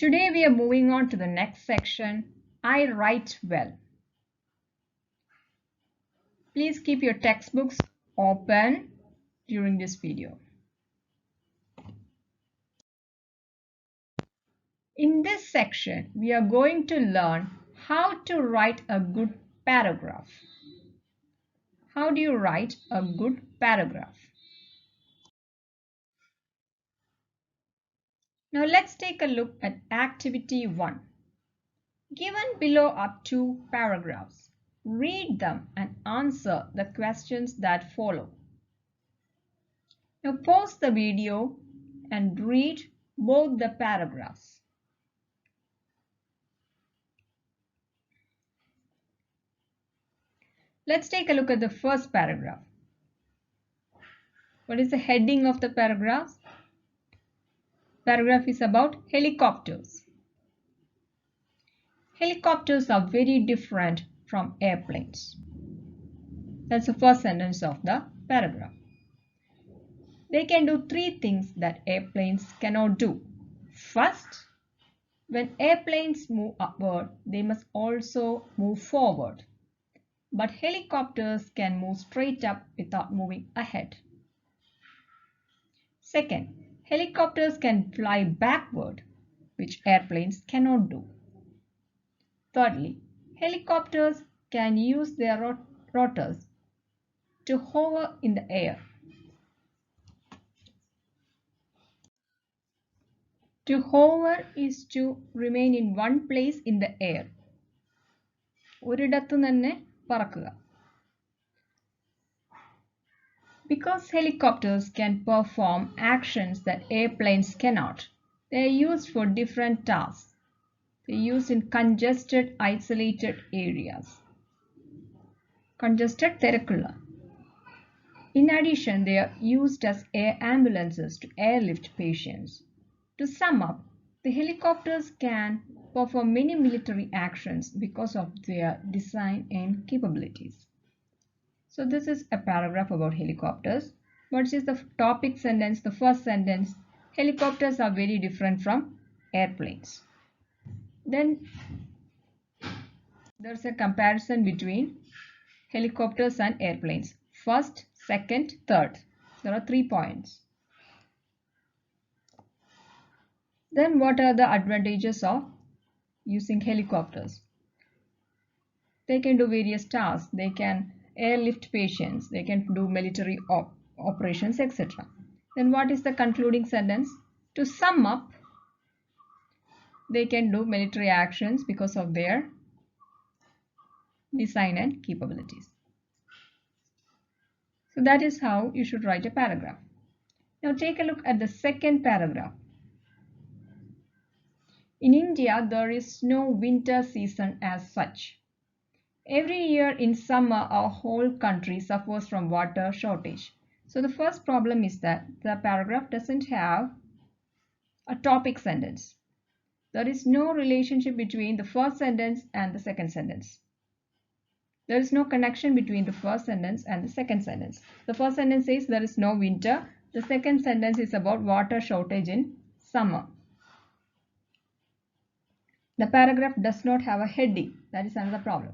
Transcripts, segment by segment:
Today we are moving on to the next section, I write well. Please keep your textbooks open during this video. In this section, we are going to learn how to write a good paragraph. How do you write a good paragraph? Now let's take a look at activity 1. Given below are 2 paragraphs. Read them and answer the questions that follow. Now pause the video and read both the paragraphs. Let's take a look at the first paragraph. What is the heading of the paragraph? Paragraph is about helicopters. Helicopters are very different from airplanes. That's the first sentence of the paragraph. They can do 3 things that airplanes cannot do. First, when airplanes move upward, they must also move forward. But helicopters can move straight up without moving ahead. Second, helicopters can fly backward, which airplanes cannot do. Thirdly, helicopters can use their rotors to hover in the air. To hover is to remain in one place in the air. ഒരിടത്തു തന്നെ പറക്കുക. Because helicopters can perform actions that airplanes cannot, they are used for different tasks. They are used in congested, isolated areas. Congested, തിരക്കുള്ള. In addition, they are used as air ambulances to airlift patients. To sum up, the helicopters can perform many military actions because of their design and capabilities. So this is a paragraph about helicopters. What is the topic sentence? The first sentence, helicopters are very different from airplanes. Then there's a comparison between helicopters and airplanes. First, second, third. There are 3 points. Then what are the advantages of using helicopters? They can do various tasks. They can airlift patients. They can do military operations, etc. Then what is the concluding sentence? To sum up, they can do military actions because of their design and capabilities. So that is how you should write a paragraph. Now take a look at the second paragraph. In India, there is no winter season as such. Every year in summer, our whole country suffers from water shortage. So the first problem is that the paragraph doesn't have a topic sentence. There is no relationship between the first sentence and the second sentence. There is no connection between the first sentence and the second sentence. The first sentence says there is no winter. The second sentence is about water shortage in summer. The paragraph does not have a heading. That is another problem.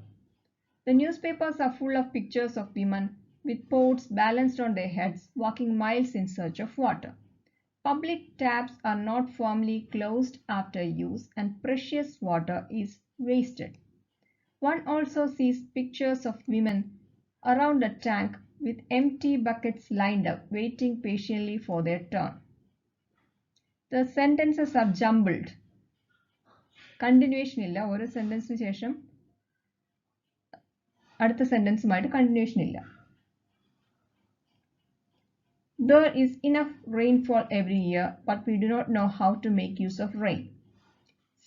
The newspapers are full of pictures of women with pots balanced on their heads, walking miles in search of water. Public taps are not firmly closed after use, and precious water is wasted. One also sees pictures of women around a tank with empty buckets lined up, waiting patiently for their turn. The sentences are jumbled. Continuation ഇല്ല. ഒരു സെന്റൻസിന് ശേഷം അടുത്ത സെന്റൻസുമായിട്ട് continuation ഇല്ല. There is enough rainfall every year, but we do not know how to make use of rain.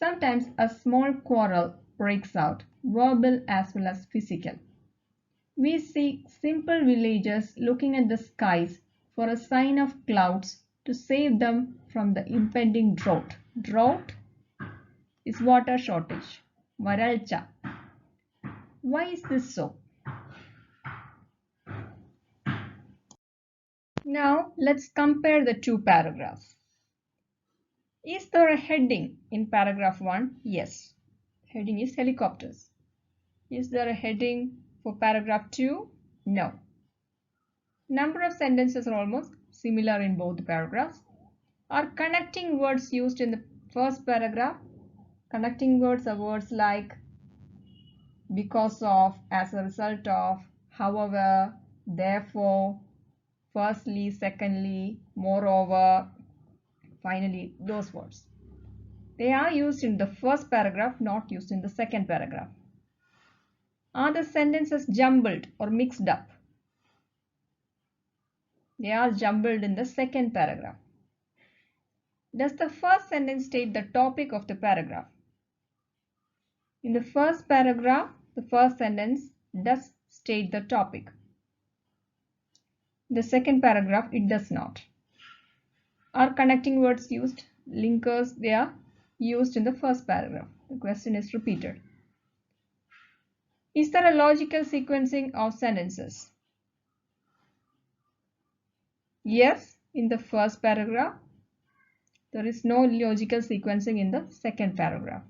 Sometimes a small quarrel breaks out, verbal as well as physical. We see simple villagers looking at the skies for a sign of clouds to save them from the impending drought. Drought is water shortage. Varalcha. Why is this so? Now let's compare the 2 paragraphs. Is there a heading in paragraph 1? Yes. Heading is helicopters. Is there a heading for paragraph 2? No. Number of sentences are almost similar in both paragraphs. Are connecting words used in the first paragraph? Connecting words are words like because of, as a result of, however, therefore, firstly, secondly, moreover, finally, those words. They are used in the first paragraph, not used in the second paragraph. Are the sentences jumbled or mixed up? They are jumbled in the second paragraph. Does the first sentence state the topic of the paragraph? In the first paragraph, the first sentence does state the topic. In the second paragraph, it does not. Are connecting words used? Linkers, they are used in the first paragraph. The question is repeated. Is there a logical sequencing of sentences? Yes, in the first paragraph. There is no logical sequencing in the second paragraph.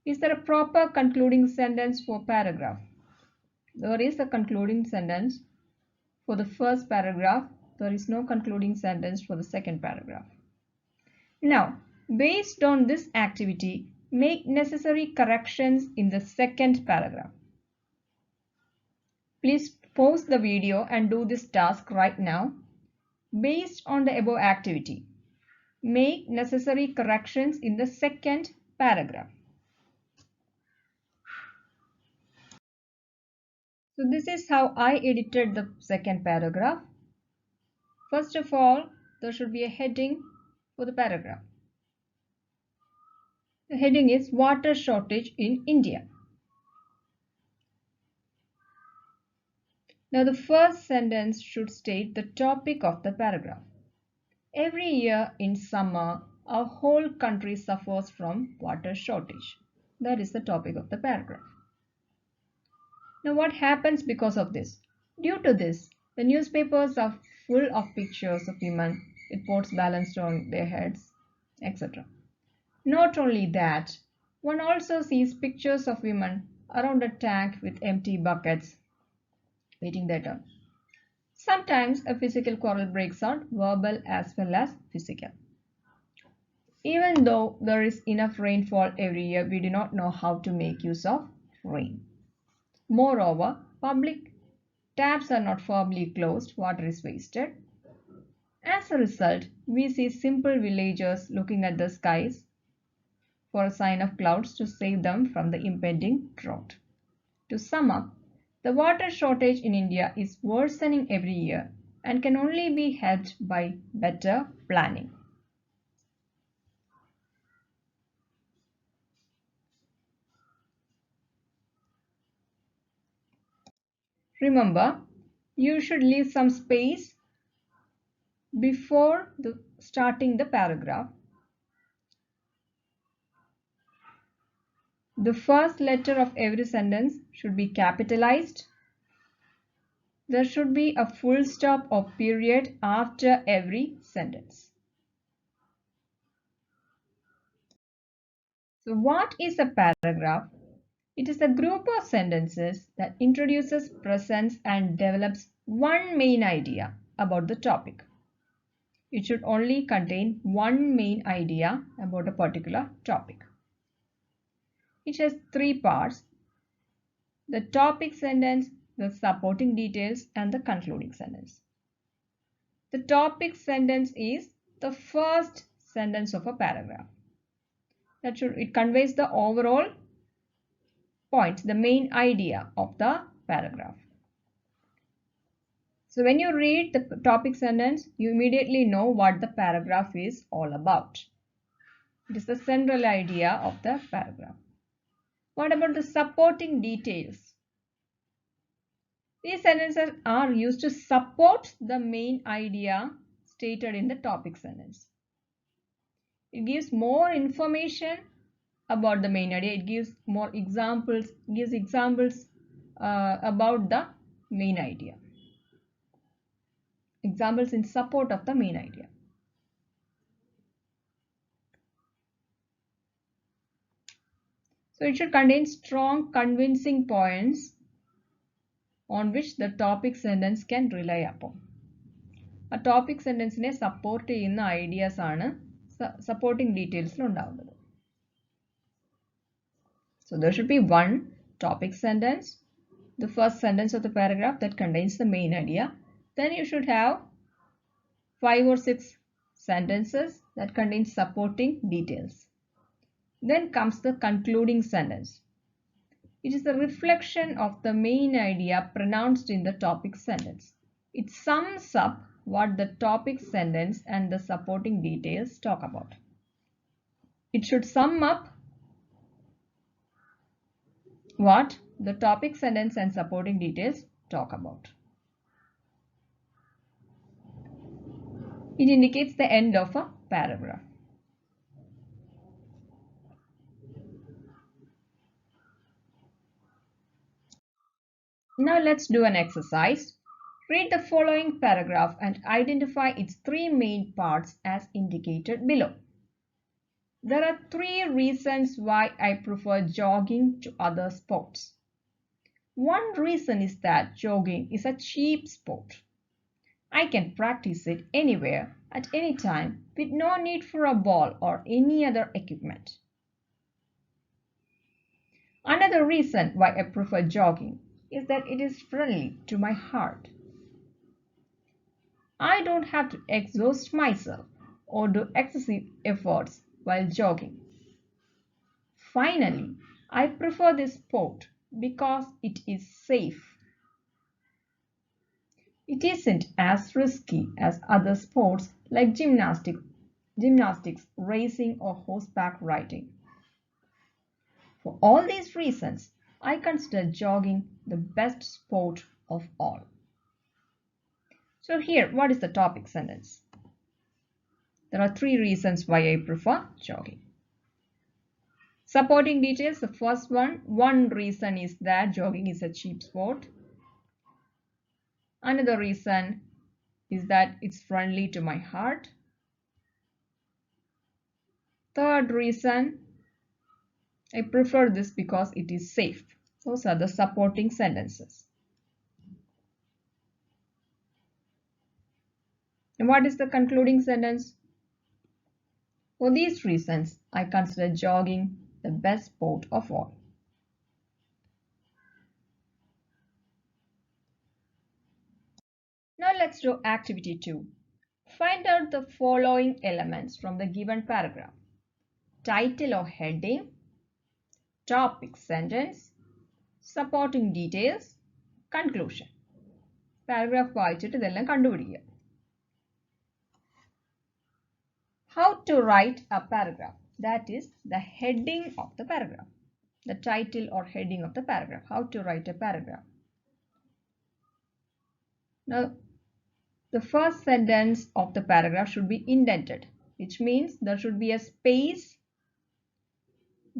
Is there a proper concluding sentence for paragraph? There is a concluding sentence for the first paragraph. There is no concluding sentence for the second paragraph. Now, based on this activity, make necessary corrections in the second paragraph. Please pause the video and do this task right now. Based on the above activity, make necessary corrections in the second paragraph. So this is how I edited the second paragraph. First of all, there should be a heading for the paragraph. The heading is Water Shortage in India. Now the first sentence should state the topic of the paragraph. Every year in summer, our whole country suffers from water shortage. That is the topic of the paragraph. Now what happens because of this? Due to this, the newspapers are full of pictures of women with pots balanced on their heads, etc. Not only that, one also sees pictures of women around a tank with empty buckets waiting their turn. Sometimes a physical quarrel breaks out, verbal as well as physical. Even though there is enough rainfall every year, we do not know how to make use of rain. Moreover, public taps are not firmly closed, water is wasted. As a result, we see simple villagers looking at the skies for a sign of clouds to save them from the impending drought. To sum up, the water shortage in India is worsening every year and can only be helped by better planning. Remember, you should leave some space before starting the paragraph. The first letter of every sentence should be capitalized. There should be a full stop or period after every sentence. So what is a paragraph? It is a group of sentences that introduces, presents, and develops one main idea about the topic. It should only contain one main idea about a particular topic. It has three parts: the topic sentence, the supporting details, and the concluding sentence. The topic sentence is the first sentence of a paragraph. It conveys the overall point, the main idea of the paragraph. So when you read the topic sentence, you immediately know what the paragraph is all about. It is the central idea of the paragraph. What about the supporting details? These sentences are used to support the main idea stated in the topic sentence. It gives more information about the main idea. It gives more examples, about the main idea. Examples in support of the main idea. So it should contain strong, convincing points on which the topic sentence can rely upon. A topic sentenceനെ support ചെയ്യുന്ന ideas ആണ് supporting details ഉണ്ടാവുന്നത്. So there should be one topic sentence, the first sentence of the paragraph that contains the main idea. Then you should have 5 or 6 sentences that contain supporting details. Then comes the concluding sentence. It is the reflection of the main idea pronounced in the topic sentence. It sums up what the topic sentence and the supporting details talk about. It should sum up what the topic sentence and supporting details talk about. It indicates the end of a paragraph. Now let's do an exercise. Read the following paragraph and identify its 3 main parts as indicated below. There are 3 reasons why I prefer jogging to other sports. One reason is that jogging is a cheap sport. I can practice it anywhere at any time with no need for a ball or any other equipment. Another reason why I prefer jogging is that it is friendly to my heart. I don't have to exhaust myself or do excessive efforts while jogging. Finally, I prefer this sport because it is safe. It isn't as risky as other sports like gymnastics, racing, or horseback riding. For all these reasons, I consider jogging the best sport of all. So here, what is the topic sentence? There are 3 reasons why I prefer jogging. Supporting details, the first one reason is that jogging is a cheap sport. Another reason is that it's friendly to my heart. Third reason, I prefer this because it is safe. Those are the supporting sentences. And what is the concluding sentence? For these reasons, I consider jogging the best sport of all. Now let's do activity 2. Find out the following elements from the given paragraph. Title or heading, topic sentence, supporting details, conclusion. Paragraph വായിച്ചിട്ട് ഇതെല്ലാം കണ്ടുപിടിക്കുക. How to write a paragraph. That is the heading of the paragraph. The title or heading of the paragraph. How to write a paragraph. Now, the first sentence of the paragraph should be indented, which means there should be a space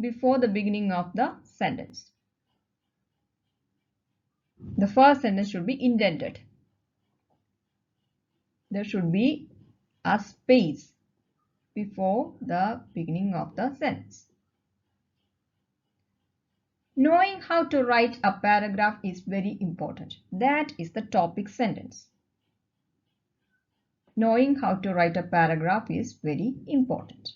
before the beginning of the sentence. The first sentence should be indented. There should be a space before the beginning of the sentence. Knowing how to write a paragraph is very important. That is the topic sentence. Knowing how to write a paragraph is very important.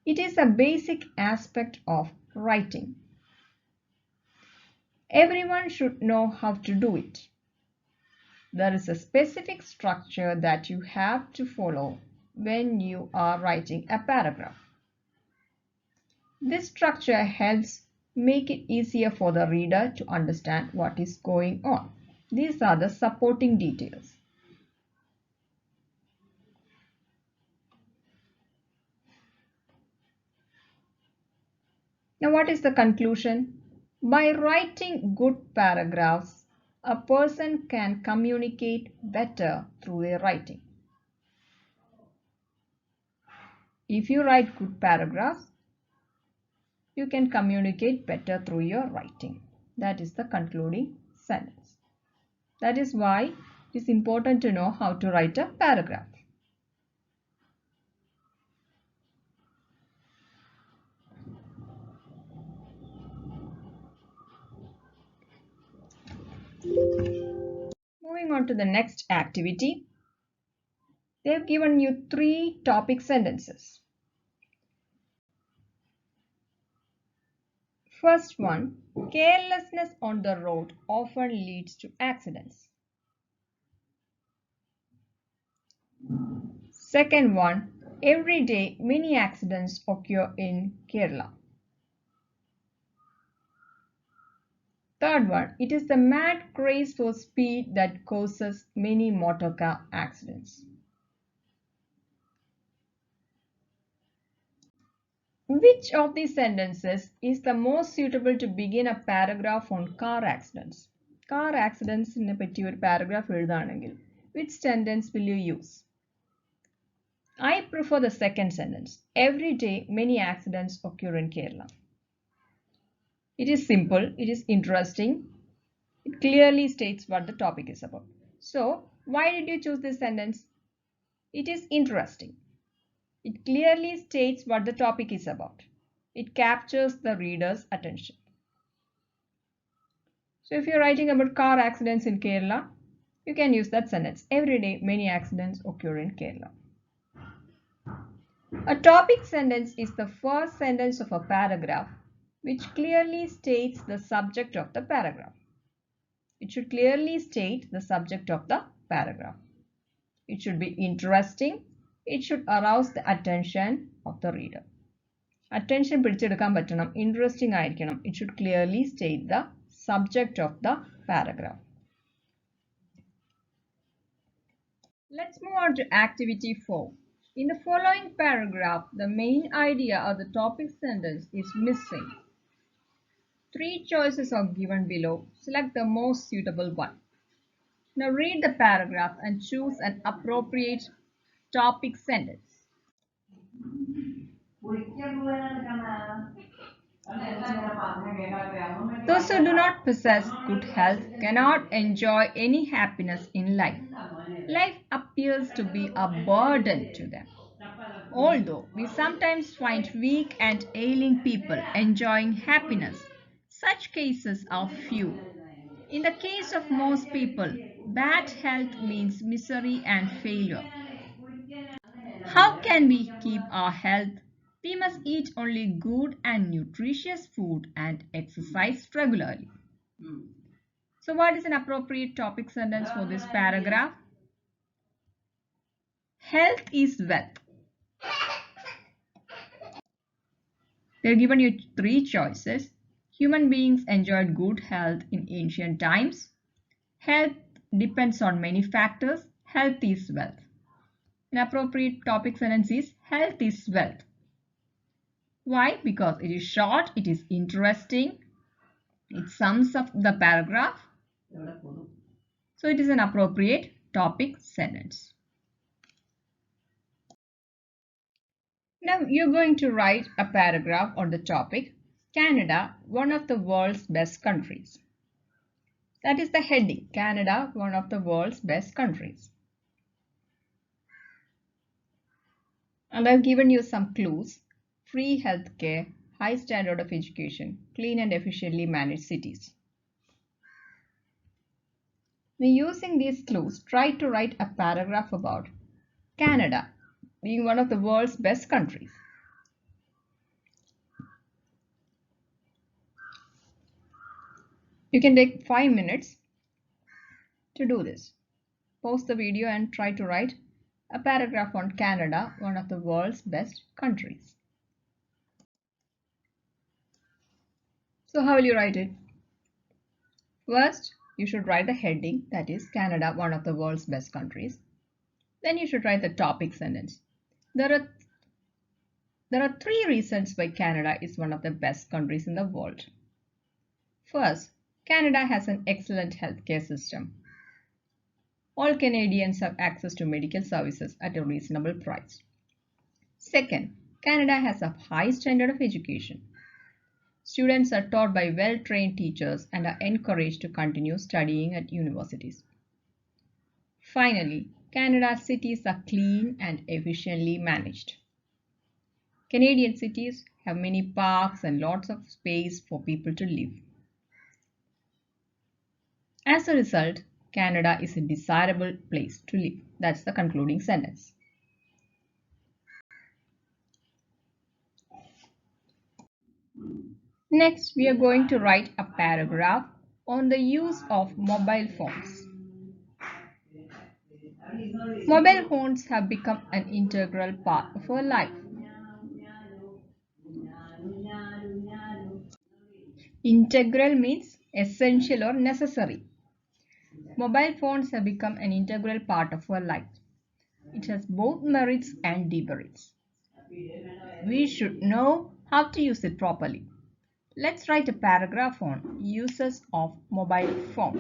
It is a basic aspect of writing. Everyone should know how to do it. There is a specific structure that you have to follow when you are writing a paragraph. This structure helps make it easier for the reader to understand what is going on. These are the supporting details. Now, what is the conclusion? By writing good paragraphs, a person can communicate better through their writing. If you write good paragraphs, you can communicate better through your writing. That is the concluding sentence. That is why it is important to know how to write a paragraph. on to the next activity. They have given you 3 topic sentences. First one, carelessness on the road often leads to accidents. Second one, every day many accidents occur in Kerala. Third one, it is the mad craze for speed that causes many motor car accidents. Which of these sentences is the most suitable to begin a paragraph on car accidents? Car accidents നെ പറ്റി ഒരു paragraph എഴുതാണെങ്കിൽ which sentence will you use? I prefer the second sentence. Every day many accidents occur in Kerala. It is simple, it is interesting. It clearly states what the topic is about. So, why did you choose this sentence? It is interesting. It clearly states what the topic is about. It captures the reader's attention. So if you're writing about car accidents in Kerala, you can use that sentence. Every day, many accidents occur in Kerala. A topic sentence is the first sentence of a paragraph which clearly states the subject of the paragraph. It should clearly state the subject of the paragraph. It should be interesting. It should arouse the attention of the reader. Attention പിടിച്ചെടുക്കാൻ പറ്റണം, interesting ആയിരിക്കണം. It should clearly state the subject of the paragraph. Let's move on to activity 4. In the following paragraph, the main idea of the topic sentence is missing. 3 choices are given below. Select the most suitable one. Now read the paragraph and choose an appropriate topic sentence. Those who do not possess good health cannot enjoy any happiness in life. Life appears to be a burden to them. Although we sometimes find weak and ailing people enjoying happiness, such cases are few. In the case of most people, bad health means misery and failure. How can we keep our health? We must eat only good and nutritious food and exercise regularly. So what is an appropriate topic sentence for this paragraph? Health is wealth. They're given you 3 choices. Human beings enjoyed good health in ancient times. Health depends on many factors. Health is wealth. An appropriate topic sentence is health is wealth. Why? Because it is short, it is interesting, it sums up the paragraph. So it is an appropriate topic sentence. Now you're going to write a paragraph on the topic Canada, one of the world's best countries. That is the heading, Canada, one of the world's best countries. And I've given you some clues. Free healthcare, high standard of education, clean and efficiently managed cities. When using these clues, try to write a paragraph about Canada being one of the world's best countries. You can take 5 minutes to do this. Pause the video and try to write a paragraph on Canada, one of the world's best countries. So how will you write it? First, you should write the heading, that is Canada, one of the world's best countries. Then you should write the topic sentence. There are 3 reasons why Canada is one of the best countries in the world. First, Canada has an excellent healthcare system. All Canadians have access to medical services at a reasonable price. Second, Canada has a high standard of education. Students are taught by well-trained teachers and are encouraged to continue studying at universities. Finally, Canada's cities are clean and efficiently managed. Canadian cities have many parks and lots of space for people to live. As a result, Canada is a desirable place to live. That's the concluding sentence. Next, we are going to write a paragraph on the use of mobile phones. Mobile phones have become an integral part of our life. Integral means essential or necessary. Mobile phones have become an integral part of our life. It has both merits and demerits. We should know how to use it properly. Let's write a paragraph on uses of mobile phone.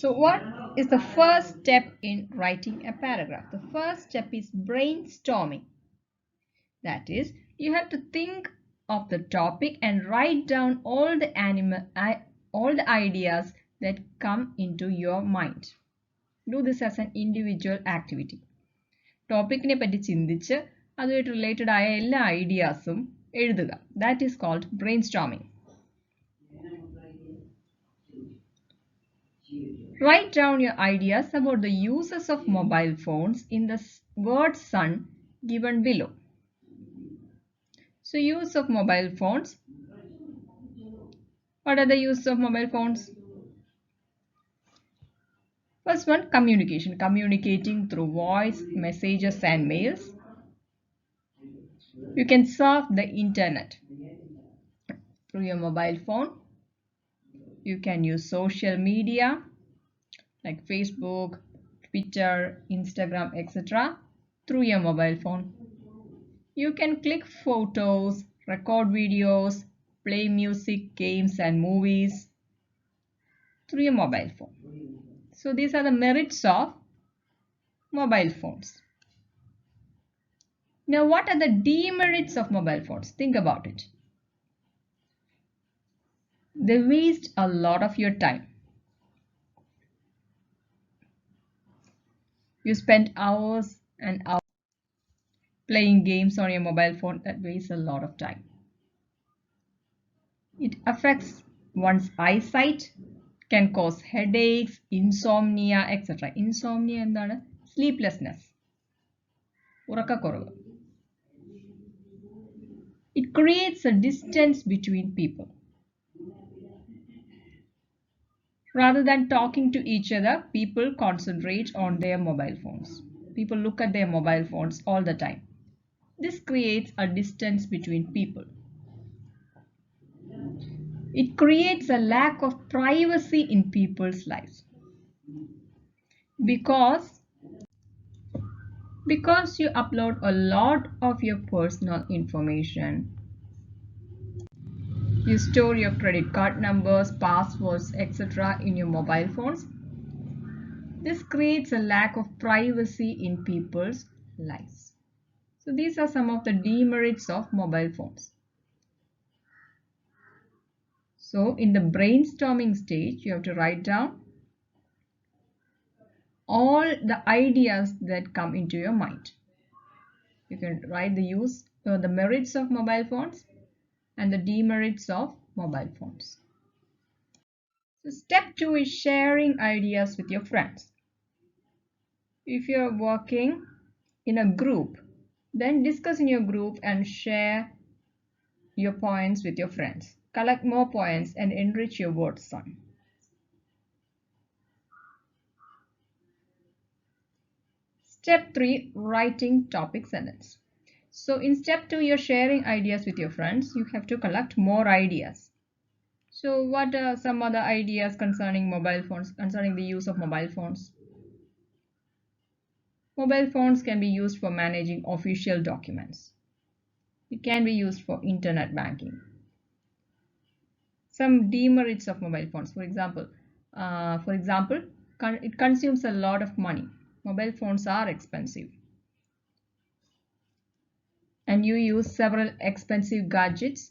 So what is the first step in writing a paragraph? The first step is brainstorming. That is, you have to think of the topic and write down all the ideas that come into your mind. Do this as an individual activity. ടോപ്പിക്കിനെ പറ്റി ചിന്തിച്ച് അതുമായിട്ട് related ആയ എല്ലാ ഐഡിയാസും എഴുതുക. That is called brainstorming. Write down your ideas about the uses of mobile phones in the word "son" given below. So, use of mobile phones. What are the uses of mobile phones? First one, communication. Communicating through voice, messages and mails. You can surf the internet through your mobile phone. You can use social media like Facebook, Twitter, Instagram, etc. through your mobile phone. You can click photos, record videos, play music, games and movies through your mobile phone. So these are the merits of mobile phones. Now what are the demerits of mobile phones? Think about it. They waste a lot of your time. You spend hours and hours playing games on your mobile phone. That wastes a lot of time. It affects one's eyesight, can cause headaches, insomnia, etc. Insomnia എന്താണ്? Sleeplessness. ഉറക്കക്കുറവ്. It creates a distance between people. Rather than talking to each other, people concentrate on their mobile phones. People look at their mobile phones all the time. This creates a distance between people. It creates a lack of privacy in people's lives. Because you upload a lot of your personal information. You store your credit card numbers, passwords, etc. in your mobile phones. This creates a lack of privacy in people's lives. So these are some of the demerits of mobile phones. So in the brainstorming stage, you have to write down all the ideas that come into your mind. You can write the merits of mobile phones and the demerits of mobile phones. So step 2 is sharing ideas with your friends. If you're working in a group, then discuss in your group and share your points with your friends. Collect more points and enrich your word son. Step 3, writing topic sentence. So in step 2, you're sharing ideas with your friends. You have to collect more ideas. So what are some other ideas concerning mobile phones, concerning the use of mobile phones? Mobile phones can be used for managing official documents. It can be used for internet banking. Some demerits of mobile phones. For example, it consumes a lot of money. Mobile phones are expensive. And you use several expensive gadgets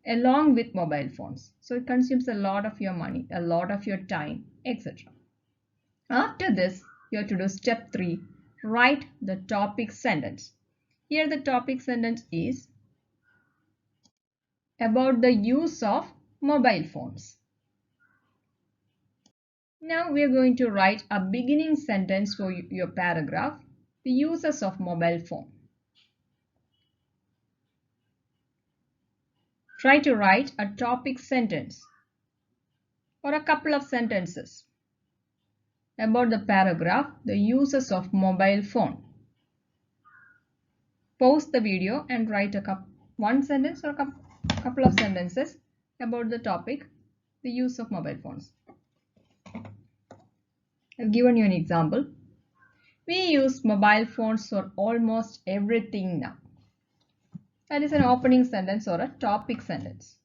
along with mobile phones. So it consumes a lot of your money, a lot of your time, etc. After this, you have to do step 3, write the topic sentence. Here the topic sentence is about the use of mobile phones. Now we are going to write a beginning sentence for your paragraph, the uses of mobile phone. Try to write a topic sentence or a couple of sentences about the paragraph, the uses of mobile phone. Pause the video and write one sentence or a couple of sentences about the topic, the use of mobile phones. I've given you an example. We use mobile phones for almost everything now. That is an opening sentence or a topic sentence.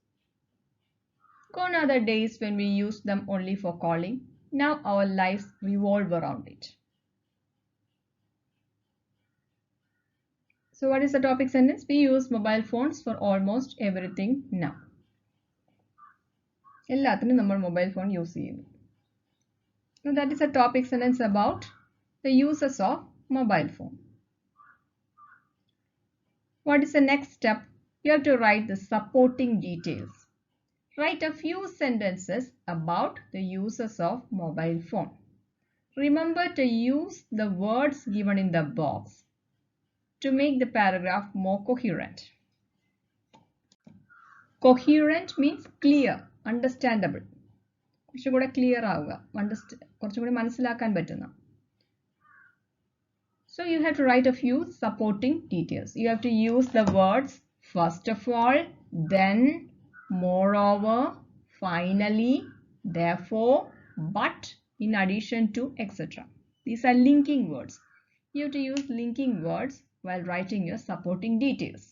Gone are the days when we used them only for calling. Now our lives revolve around it. So what is the topic sentence? We use mobile phones for almost everything now. എല്ലാത്തിനും നമ്മൾ mobile phone use ചെയ്യുന്നു. Now that is a topic sentence about the uses of mobile phone. What is the next step? You have to write the supporting details. Write a few sentences about the uses of mobile phone. Remember to use the words given in the box to make the paragraph more coherent. Coherent means clear, understandable. കുറച്ചുകൂടെ clear ആവുക, കുറച്ചുകൂടി മനസ്സിലാക്കാൻ പറ്റുന്ന. So you have to write a few supporting details. You have to use the words first of all, then, moreover, finally, therefore, but, in addition to, etc. These are linking words. You have to use linking words while writing your supporting details.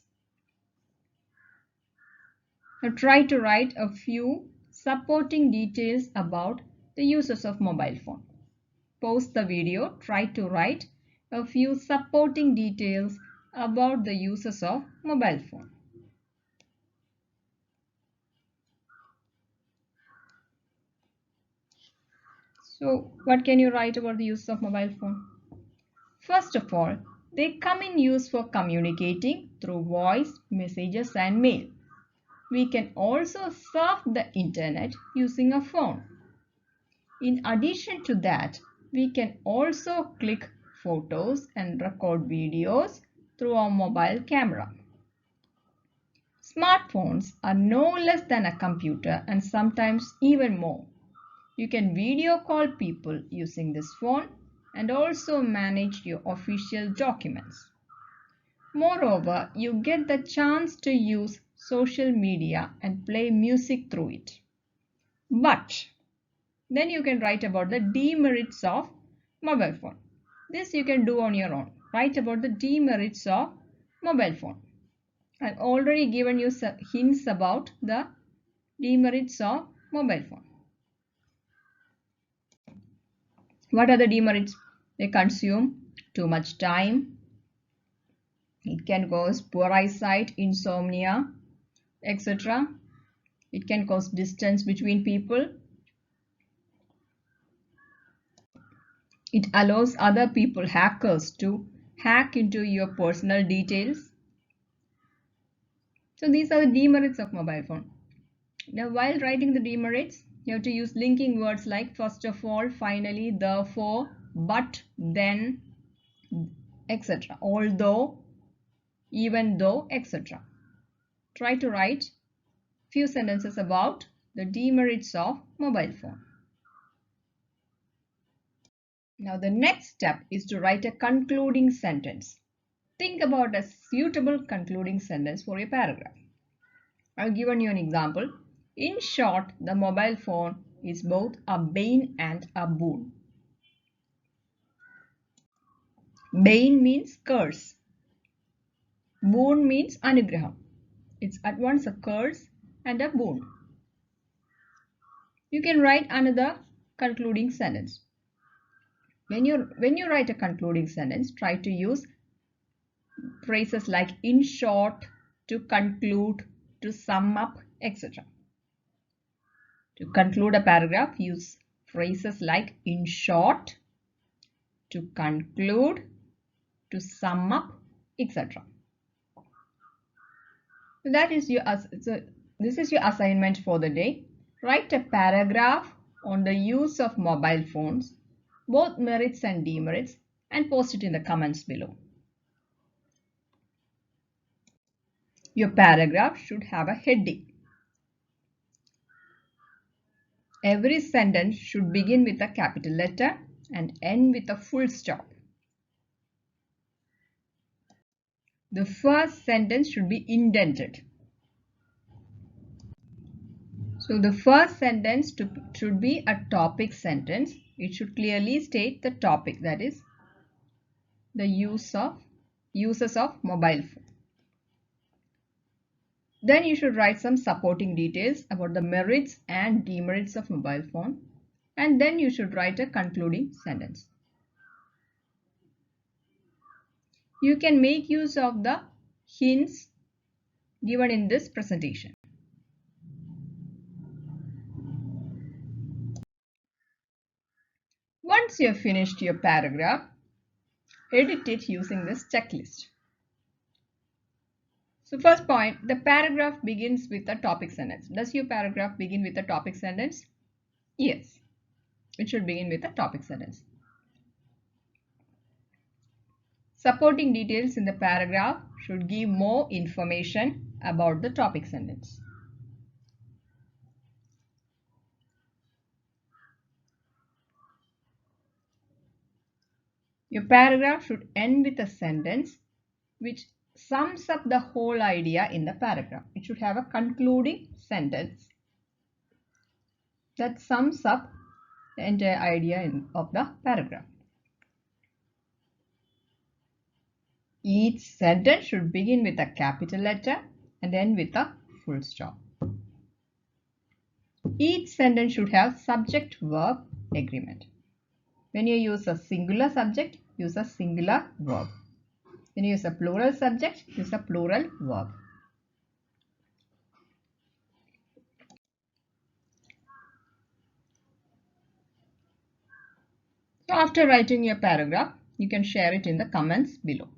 Now try to write a few supporting details about the uses of mobile phone. Pause the video, try to write a few supporting details about the uses of mobile phone. So what can you write about the use of mobile phone? First of all, they come in use for communicating through voice, messages and mail. We can also surf the internet using a phone. In addition to that, we can also click photos and record videos through our mobile camera. Smartphones are no less than a computer and sometimes even more. You can video call people using this phone and also manage your official documents. Moreover, you get the chance to use social media and play music through it. But then you can write about the demerits of mobile phone. This you can do on your own. Write about the demerits of mobile phone. I've already given you some hints about the demerits of mobile phone. What are the demerits? They consume too much time. It can cause poor eyesight, insomnia, etc. It can cause distance between people. It allows other people, hackers, to hack into your personal details. So these are the demerits of mobile phone. Now while writing the demerits, you have to use linking words like first of all, finally, therefore, but, then, etc. Although, even though, etc. Try to write few sentences about the demerits of mobile phone. Now the next step is to write a concluding sentence. Think about a suitable concluding sentence for your paragraph. I've given you an example. In short, the mobile phone is both a bane and a boon. Bane means curse. Boon means anugraham. It's at once a curse and a boon. You can write another concluding sentence. When you write a concluding sentence, try to use phrases like in short, to conclude, to sum up, etc. To conclude a paragraph, use phrases like in short, to conclude, to sum up, etc. This is your assignment for the day. Write a paragraph on the use of mobile phones, both merits and demerits, and post it in the comments below. Your paragraph should have a heading. Every sentence should begin with a capital letter and end with a full stop. The first sentence should be indented. So the first sentence should be a topic sentence. It should clearly state the topic, that is the uses of mobile phone. Then you should write some supporting details about the merits and demerits of mobile phone, and then you should write a concluding sentence. You can make use of the hints given in this presentation. Once you have finished your paragraph, edit it using this checklist. So first point, the paragraph begins with a topic sentence. Does your paragraph begin with a topic sentence? Yes, it should begin with a topic sentence. Supporting details in the paragraph should give more information about the topic sentence. Your paragraph should end with a sentence which sums up the whole idea in the paragraph. It should have a concluding sentence that sums up the entire idea of the paragraph. Each sentence should begin with a capital letter and end with a full stop. Each sentence should have subject-verb agreement. When you use a singular subject, use a singular verb. When you use a plural subject, use a plural verb. So after writing your paragraph, you can share it in the comments below.